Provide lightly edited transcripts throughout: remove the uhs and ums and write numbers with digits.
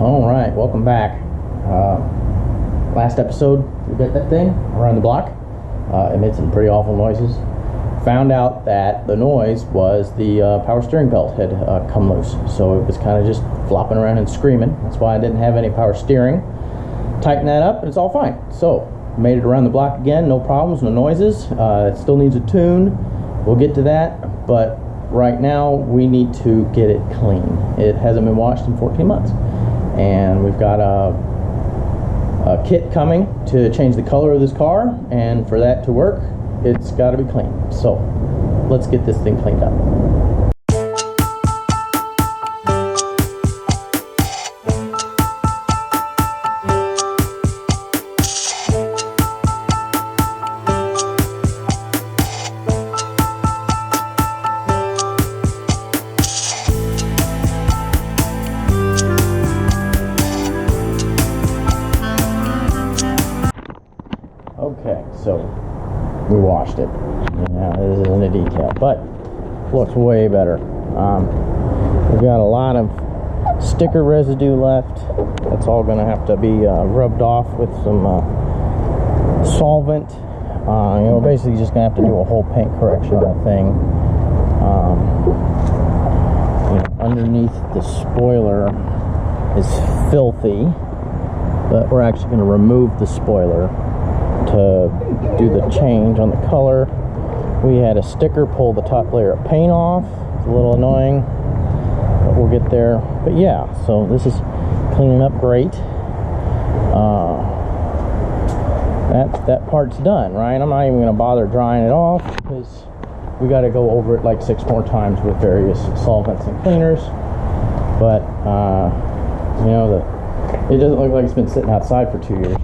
All right, welcome back. Last episode, we did that thing around the block. It made some pretty awful noises. Found out that the noise was the power steering belt had come loose, so it was kind of just flopping around and screaming. That's why I didn't have any power steering. Tighten that up and it's all fine. So made it around the block again, no problems, no noises. It still needs a tune. We'll get to that, but right now we need to get it clean. It hasn't been washed in 14 months, and we've got a kit coming to change the color of this car, and for that to work, it's got to be clean. So let's get this thing cleaned up. Okay, so we washed it. Yeah, this isn't a detail, but looks way better. We've got a lot of sticker residue left. That's all going to have to be rubbed off with some solvent. Basically just going to have to do a whole paint correction of that thing. Underneath the spoiler is filthy, but we're actually going to remove the spoiler to do the change on the color. We had a sticker pull the top layer of paint off. It's a little annoying, but we'll get there. But yeah, so this is cleaning up great. That part's done, right? I'm not even going to bother drying it off because we got to go over it like 6 more times with various solvents and cleaners. But it doesn't look like it's been sitting outside for 2 years.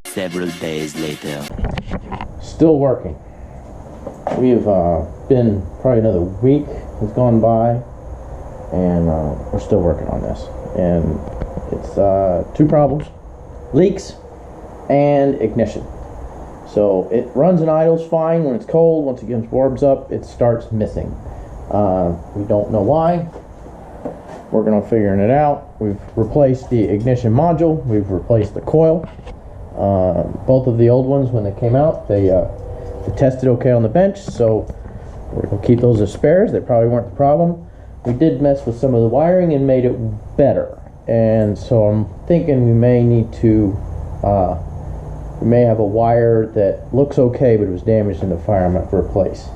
Several days later. Still working. We've been probably another week has gone by, and we're still working on this. And it's 2 problems: leaks and ignition. So it runs and idles fine when it's cold. Once it gets warms up, it starts missing. We don't know why. Working on figuring it out. We've replaced the ignition module. We've replaced the coil. Both of the old ones, when they came out, they tested okay on the bench, so we're going to keep those as spares. They probably weren't the problem. We did mess with some of the wiring and made it better, and so I'm thinking we may need to we may have a wire that looks okay but it was damaged in the fire. I'm going to replace,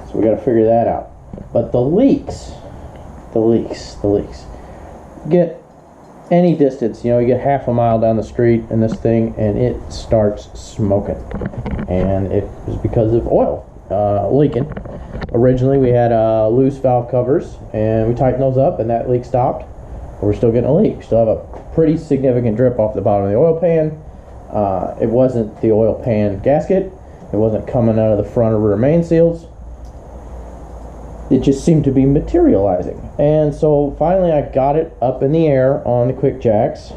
so we got to figure that out. But the leaks get any distance, you get half a mile down the street in this thing and it starts smoking, and it was because of oil leaking. Originally we had loose valve covers and we tightened those up and that leak stopped, but we're still getting a leak. We still have a pretty significant drip off the bottom of the oil pan. It wasn't the oil pan gasket, it wasn't coming out of the front or rear main seals. It just seemed to be materializing. And so finally I got it up in the air on the quick jacks,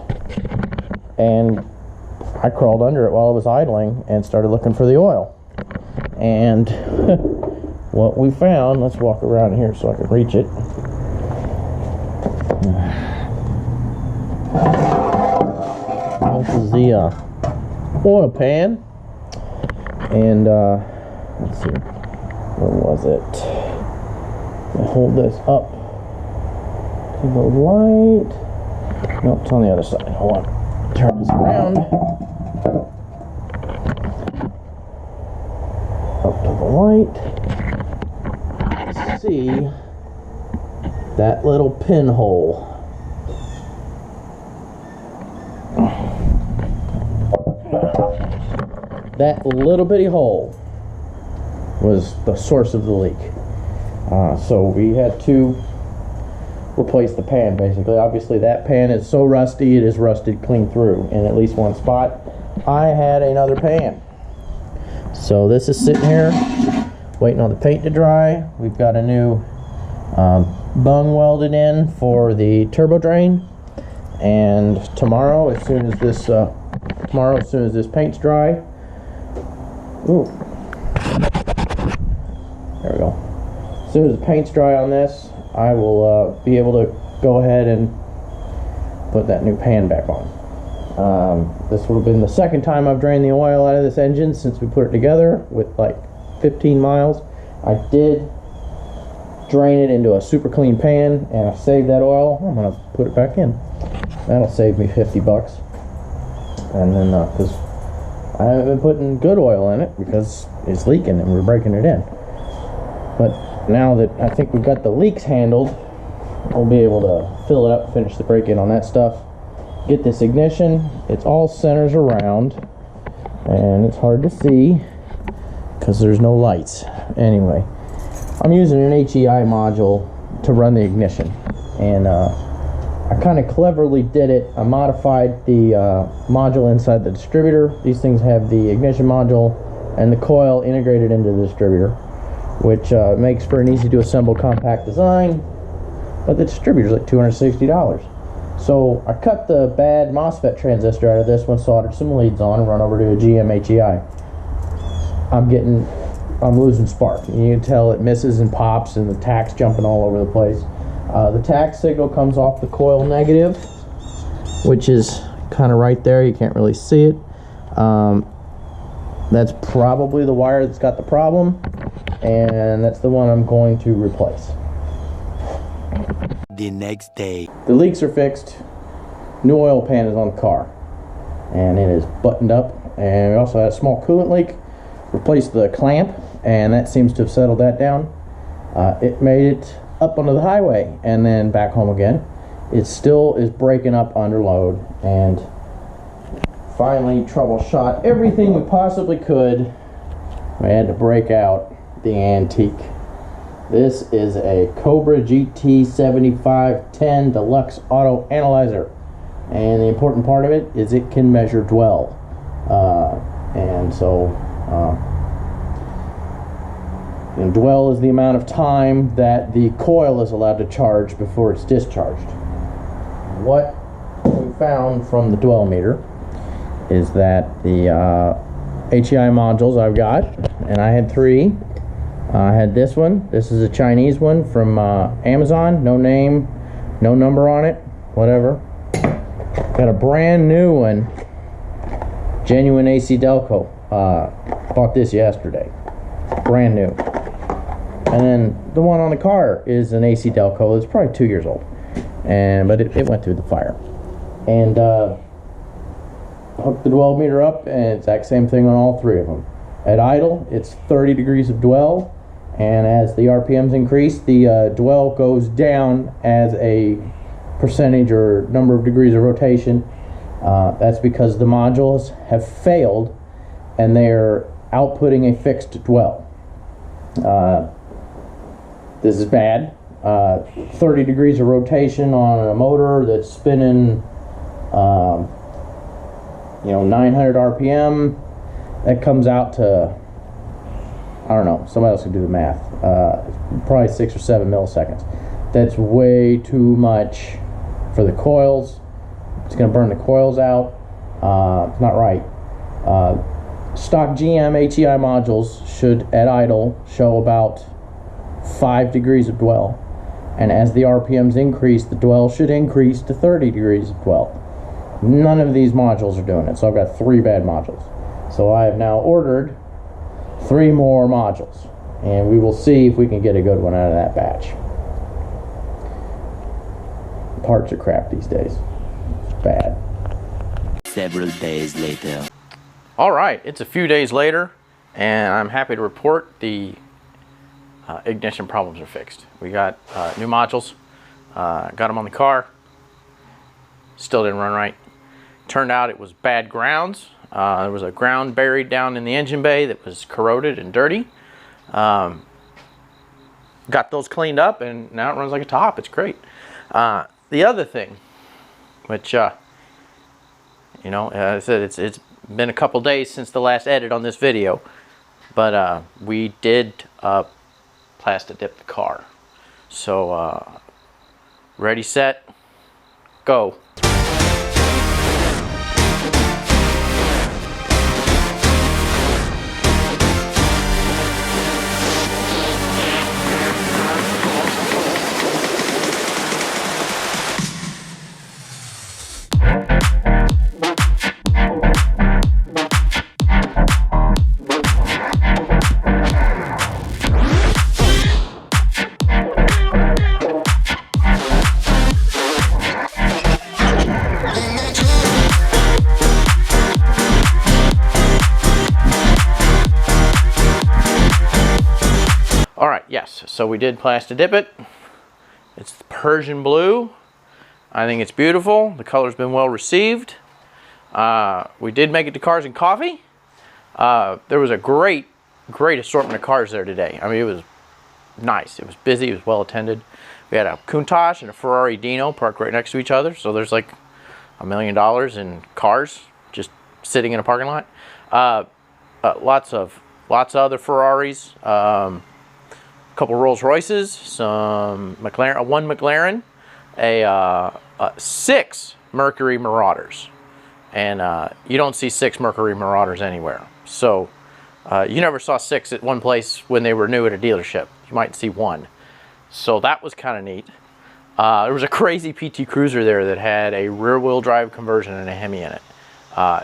and I crawled under it while it was idling and started looking for the oil. And what we found, let's walk around here so I can reach it. This is the oil pan, and let's see, where was it? I hold this up to the light. Nope, it's on the other side. Hold on. Turn this around. Up to the light. See that little pinhole. That little bitty hole was the source of the leak. So we had to replace the pan, basically. Obviously that pan is so rusty, it is rusted clean through in at least one spot. I had another pan. So this is sitting here waiting on the paint to dry. We've got a new bung welded in for the turbo drain, and tomorrow, as soon as this paint's dry, ooh, there we go. As soon as the paint's dry on this, I will be able to go ahead and put that new pan back on. This would have been the second time I've drained the oil out of this engine since we put it together with like 15 miles. I did drain it into a super clean pan and I saved that oil. I'm gonna put it back in. That'll save me 50 bucks. And then because I haven't been putting good oil in it because it's leaking and we're breaking it in. But now that I think we've got the leaks handled, we'll be able to fill it up, finish the break-in on that stuff, get this ignition. It's all centers around and it's hard to see because there's no lights. Anyway, I'm using an HEI module to run the ignition, and I kind of cleverly did it. I modified the module inside the distributor. These things have the ignition module and the coil integrated into the distributor, which makes for an easy to assemble compact design, but the distributor's like $260. So I cut the bad MOSFET transistor out of this one, soldered some leads on, and run over to a GM HEI. I'm losing spark. You can tell it misses and pops, and the tac's jumping all over the place. The tac signal comes off the coil negative, which is kind of right there. You can't really see it. That's probably the wire that's got the problem, and that's the one I'm going to replace. The next day. The leaks are fixed. New oil pan is on the car, and it is buttoned up. And we also had a small coolant leak. Replaced the clamp, and that seems to have settled that down. It made it up onto the highway and then back home again. It still is breaking up under load, and finally troubleshot everything we possibly could. We had to break out the antique. This is a Cobra GT 7510 Deluxe Auto Analyzer, and the important part of it is it can measure dwell, and so and dwell is the amount of time that the coil is allowed to charge before it's discharged. What we found from the dwell meter is that the HEI modules I've got, and I had 3. I had this one. This is a Chinese one from Amazon. No name, no number on it, whatever. Got a brand new one, genuine AC Delco. Bought this yesterday, brand new. And then the one on the car is an AC Delco. It's probably 2 years old, but it went through the fire. And hooked the dwell meter up, and exact same thing on all 3 of them. At idle, it's 30 degrees of dwell, and as the RPMs increase, the dwell goes down as a percentage or number of degrees of rotation. That's because the modules have failed and they're outputting a fixed dwell. This is bad. 30 degrees of rotation on a motor that's spinning 900 RPM, that comes out to, I don't know, somebody else can do the math, probably 6 or 7 milliseconds. That's way too much for the coils. It's going to burn the coils out. It's not right. Stock GM HEI modules should, at idle, show about 5 degrees of dwell, and as the RPMs increase, the dwell should increase to 30 degrees of dwell. None of these modules are doing it, so I've got 3 bad modules. So I have now ordered 3 more modules, and we will see if we can get a good one out of that batch. Parts are crap these days. It's bad. Several days later. All right, it's a few days later, and I'm happy to report the ignition problems are fixed. We got new modules, got them on the car. Still didn't run right. Turned out it was bad grounds. There was a ground buried down in the engine bay that was corroded and dirty. Got those cleaned up, and now it runs like a top. It's great. The other thing, which I said it's been a couple days since the last edit on this video, but we did Plasti-Dip the car. So ready, set, go. Alright, yes, so we did Plasti-Dip it. It's the Persian Blue. I think it's beautiful. The color's been well received. We did make it to Cars and Coffee. There was a great assortment of cars there today. I mean, it was nice. It was busy. It was well attended. We had a Countach and a Ferrari Dino parked right next to each other. So there's like $1 million in cars just sitting in a parking lot. Lots of other Ferraris. A couple Rolls Royces. Some McLaren. One McLaren. 6 Mercury Marauders. And you don't see 6 Mercury Marauders anywhere. So you never saw 6 at one place when they were new at a dealership. You might see 1. So that was kind of neat. There was a crazy PT Cruiser there that had a rear-wheel drive conversion and a Hemi in it.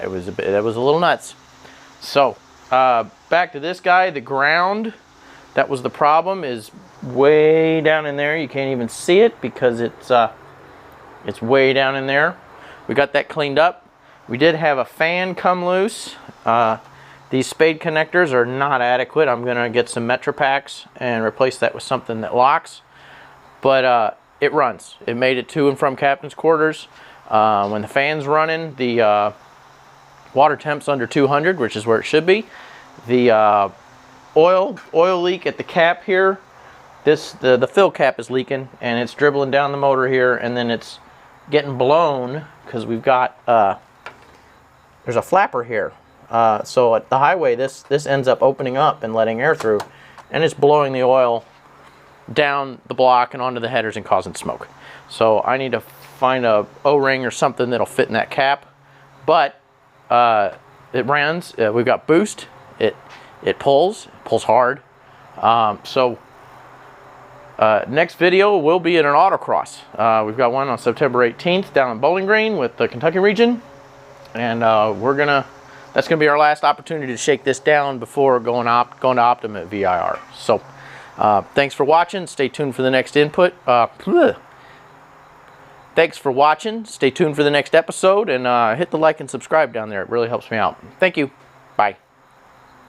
It was a little nuts. So back to this guy. The ground that was the problem is way down in there. You can't even see it because it's way down in there. We got that cleaned up. We did have a fan come loose. These spade connectors are not adequate. I'm gonna get some Metra packs and replace that with something that locks. But it runs. It made it to and from captain's quarters. When the fan's running, the water temp's under 200, which is where it should be. The oil leak at the cap here. The fill cap is leaking and it's dribbling down the motor here, and then it's getting blown because we've got there's a flapper here. So at the highway, this ends up opening up and letting air through, and it's blowing the oil down the block and onto the headers and causing smoke. So I need to find a O-ring or something that'll fit in that cap. But it runs. We've got boost. It pulls hard. Next video will be in an autocross. We've got one on September 18th down in Bowling Green with the Kentucky region, and that's gonna be our last opportunity to shake this down before going to Optima at VIR. So thanks for watching. Stay tuned for the next input. Thanks for watching. Stay tuned for the next episode, and hit the like and subscribe down there. It really helps me out. Thank you. Bye.